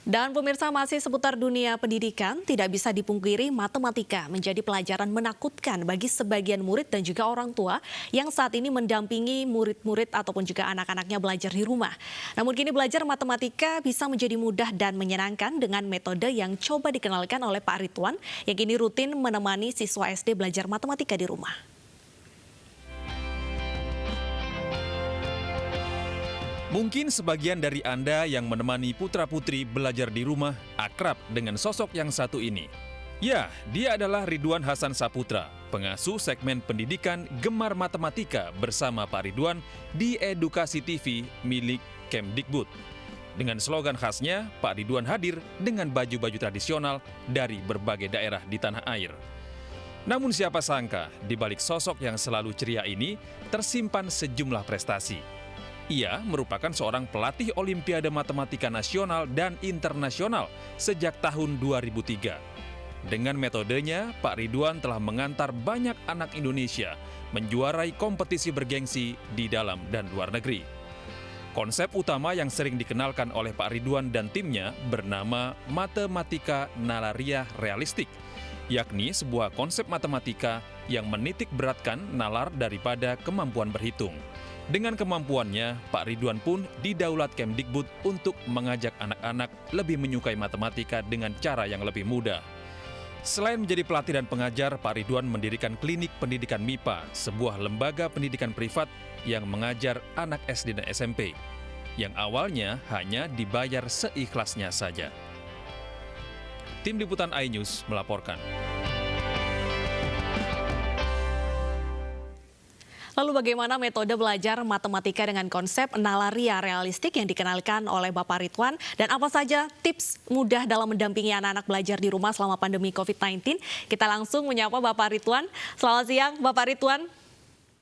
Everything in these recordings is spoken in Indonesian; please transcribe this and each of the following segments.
Dan pemirsa, masih seputar dunia pendidikan, tidak bisa dipungkiri matematika menjadi pelajaran menakutkan bagi sebagian murid dan juga orang tua yang saat ini mendampingi murid-murid ataupun juga anak-anaknya belajar di rumah. Namun kini belajar matematika bisa menjadi mudah dan menyenangkan dengan metode yang coba dikenalkan oleh Pak Ridwan yang kini rutin menemani siswa SD belajar matematika di rumah. Mungkin sebagian dari Anda yang menemani putra-putri belajar di rumah akrab dengan sosok yang satu ini. Ya, dia adalah Ridwan Hasan Saputra, pengasuh segmen pendidikan Gemar Matematika bersama Pak Ridwan di Edukasi TV milik Kemdikbud. Dengan slogan khasnya, Pak Ridwan hadir dengan baju-baju tradisional dari berbagai daerah di tanah air. Namun siapa sangka, di balik sosok yang selalu ceria ini tersimpan sejumlah prestasi. Ia merupakan seorang pelatih Olimpiade Matematika Nasional dan Internasional sejak tahun 2003. Dengan metodenya, Pak Ridwan telah mengantar banyak anak Indonesia menjuarai kompetisi bergengsi di dalam dan luar negeri. Konsep utama yang sering dikenalkan oleh Pak Ridwan dan timnya bernama Matematika Nalaria Realistik, yakni sebuah konsep matematika yang menitik beratkan nalar daripada kemampuan berhitung. Dengan kemampuannya, Pak Ridwan pun didaulat Kemdikbud untuk mengajak anak-anak lebih menyukai matematika dengan cara yang lebih mudah. Selain menjadi pelatih dan pengajar, Pak Ridwan mendirikan klinik pendidikan MIPA, sebuah lembaga pendidikan privat yang mengajar anak SD dan SMP, yang awalnya hanya dibayar seikhlasnya saja. Tim Liputan iNews melaporkan. Lalu bagaimana metode belajar matematika dengan konsep nalaria realistik yang dikenalkan oleh Bapak Ridwan? Dan apa saja tips mudah dalam mendampingi anak-anak belajar di rumah selama pandemi COVID-19? Kita langsung menyapa Bapak Ridwan. Selamat siang Bapak Ridwan.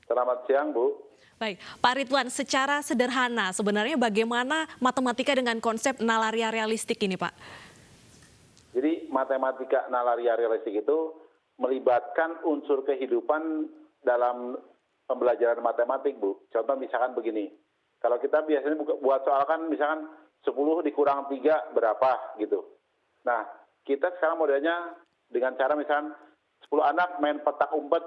Selamat siang, Bu. Baik, Pak Ridwan, secara sederhana sebenarnya bagaimana matematika dengan konsep nalaria realistik ini, Pak? Jadi matematika nalaria realistik itu melibatkan unsur kehidupan dalam pembelajaran matematik, Bu. Contoh misalkan begini, kalau kita biasanya buat soal kan misalkan 10 dikurang 3 berapa gitu. Nah, kita sekarang modelnya dengan cara misalkan 10 anak main petak umpet,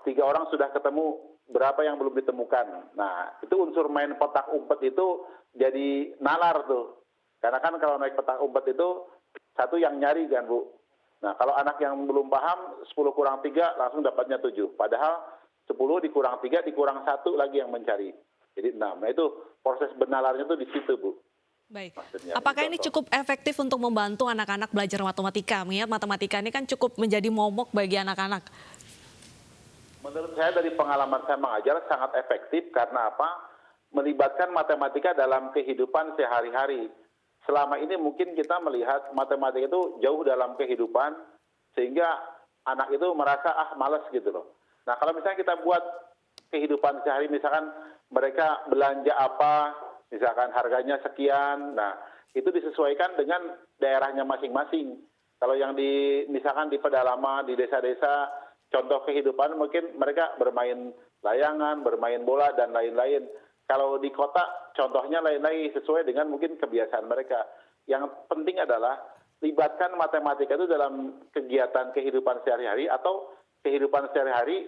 3 orang sudah ketemu, berapa yang belum ditemukan. Nah, itu unsur main petak umpet itu jadi nalar tuh. Karena kan kalau naik petak umpet itu satu yang nyari kan, Bu. Nah, kalau anak yang belum paham 10 kurang 3 langsung dapatnya 7. Padahal 10 dikurang 3 dikurang 1 lagi yang mencari. Jadi 6. Nah itu proses benalarnya itu di situ, Bu. Baik. Apakah ini cukup efektif untuk membantu anak-anak belajar matematika? Mengingat matematika ini kan cukup menjadi momok bagi anak-anak. Menurut saya dari pengalaman saya mengajar sangat efektif karena apa? Melibatkan matematika dalam kehidupan sehari-hari. Selama ini mungkin kita melihat matematika itu jauh dalam kehidupan sehingga anak itu merasa malas gitu loh. Nah, kalau misalnya kita buat kehidupan sehari, misalkan mereka belanja apa, misalkan harganya sekian, nah itu disesuaikan dengan daerahnya masing-masing. Kalau yang misalkan di pedalaman, di desa-desa, contoh kehidupan mungkin mereka bermain layangan, bermain bola, dan lain-lain. Kalau di kota, contohnya lain-lain sesuai dengan mungkin kebiasaan mereka. Yang penting adalah libatkan matematika itu dalam kegiatan kehidupan sehari-hari atau kehidupan sehari-hari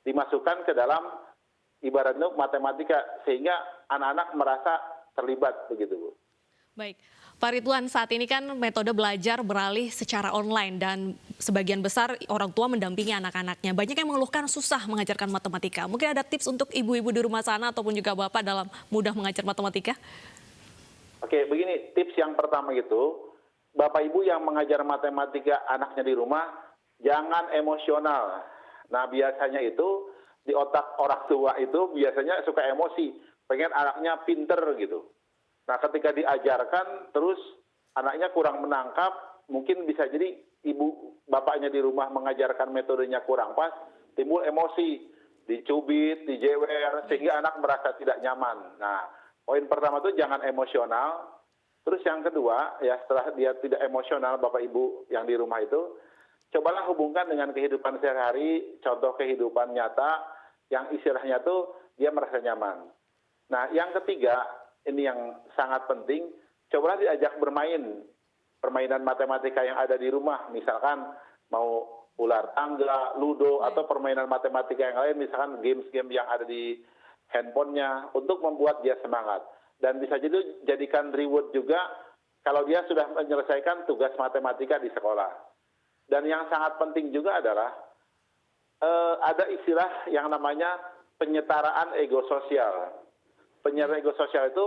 dimasukkan ke dalam ibaratnya matematika sehingga anak-anak merasa terlibat begitu, Bu. Baik, Pak Ridwan, saat ini kan metode belajar beralih secara online dan sebagian besar orang tua mendampingi anak-anaknya. Banyak yang mengeluhkan susah mengajarkan matematika. Mungkin ada tips untuk ibu-ibu di rumah sana ataupun juga bapak dalam mudah mengajar matematika? Oke, begini tips yang pertama itu, Bapak Ibu yang mengajar matematika anaknya di rumah, jangan emosional. Nah, biasanya itu di otak orang tua itu biasanya suka emosi, pengen anaknya pinter gitu. Nah, ketika diajarkan terus anaknya kurang menangkap, mungkin bisa jadi ibu bapaknya di rumah mengajarkan metodenya kurang pas, timbul emosi, dicubit, dijewer, sehingga anak merasa tidak nyaman. Nah, poin pertama itu jangan emosional. Terus yang kedua, ya setelah dia tidak emosional Bapak Ibu yang di rumah itu, cobalah hubungkan dengan kehidupan sehari-hari, contoh kehidupan nyata yang istilahnya tuh dia merasa nyaman. Nah, yang ketiga, ini yang sangat penting, cobalah diajak bermain. permainan matematika yang ada di rumah, misalkan mau ular tangga, ludo, atau permainan matematika yang lain, misalkan games-game yang ada di handphonenya, untuk membuat dia semangat. Dan bisa jadi jadikan reward juga kalau dia sudah menyelesaikan tugas matematika di sekolah. Dan yang sangat penting juga adalah ada istilah yang namanya penyetaraan ego sosial. Penyetaraan ego sosial itu,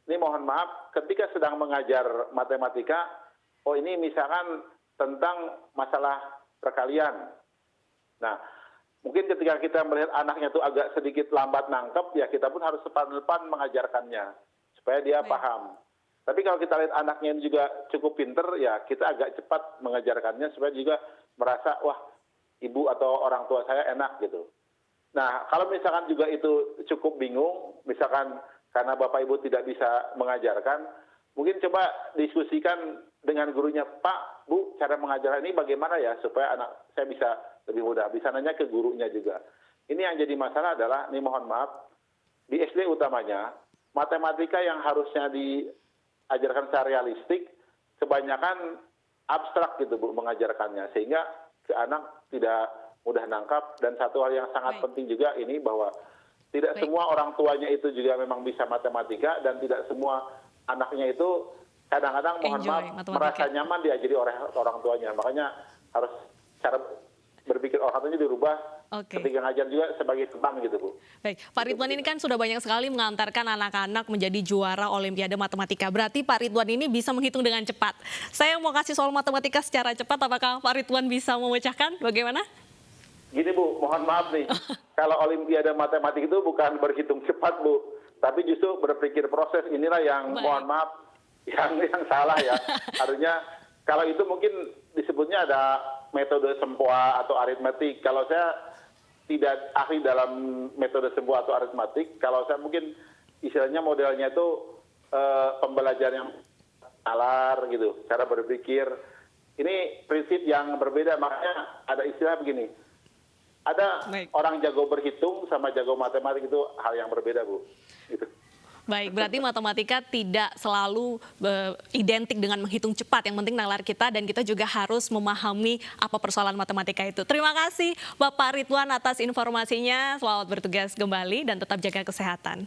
ini mohon maaf, ketika sedang mengajar matematika, oh ini misalkan tentang masalah perkalian. Nah, mungkin ketika kita melihat anaknya itu agak sedikit lambat nangkep, ya kita pun harus depan-depan mengajarkannya, supaya dia paham. Tapi kalau kita lihat anaknya ini juga cukup pinter, ya kita agak cepat mengajarkannya, supaya juga merasa, wah ibu atau orang tua saya enak gitu. Nah, kalau misalkan juga itu cukup bingung, misalkan karena Bapak Ibu tidak bisa mengajarkan, mungkin coba diskusikan dengan gurunya, Pak, Bu, cara mengajar ini bagaimana ya, supaya anak saya bisa lebih mudah. Bisa nanya ke gurunya juga. Ini yang jadi masalah adalah, ini mohon maaf, di SD utamanya, matematika yang harusnya diajarkan secara realistik, kebanyakan abstrak gitu Bu mengajarkannya, sehingga ke anak tidak mudah nangkap. Dan satu hal yang sangat penting juga ini, bahwa tidak semua orang tuanya itu juga memang bisa matematika, dan tidak semua anaknya itu kadang-kadang mohon maaf merasa nyaman diajari oleh orang tuanya. Makanya harus cara berpikir orang tuanya dirubah ketika ngajar juga sebagai teman gitu Bu. Baik, Pak Ridwan ini kan sudah banyak sekali mengantarkan anak-anak menjadi juara Olimpiade Matematika. Berarti Pak Ridwan ini bisa menghitung dengan cepat. Saya mau kasih soal matematika secara cepat, apakah Pak Ridwan bisa memecahkan? Bagaimana? Gini Bu, mohon maaf nih, kalau Olimpiade Matematika itu bukan berhitung cepat Bu, tapi justru berpikir proses. Inilah yang mohon maaf, yang salah ya. Harusnya kalau itu mungkin disebutnya ada metode sempoa atau aritmetik. Kalau saya tidak ahli dalam metode sempoa atau aritmetik, kalau saya mungkin istilahnya modelnya itu pembelajaran yang nalar gitu, cara berpikir. Ini prinsip yang berbeda, makanya ada istilah begini. Ada orang jago berhitung sama jago matematik, itu hal yang berbeda Bu. Gitu. Baik, berarti matematika tidak selalu identik dengan menghitung cepat. Yang penting nalar kita, dan kita juga harus memahami apa persoalan matematika itu. Terima kasih Bapak Ridwan atas informasinya. Selamat bertugas kembali dan tetap jaga kesehatan.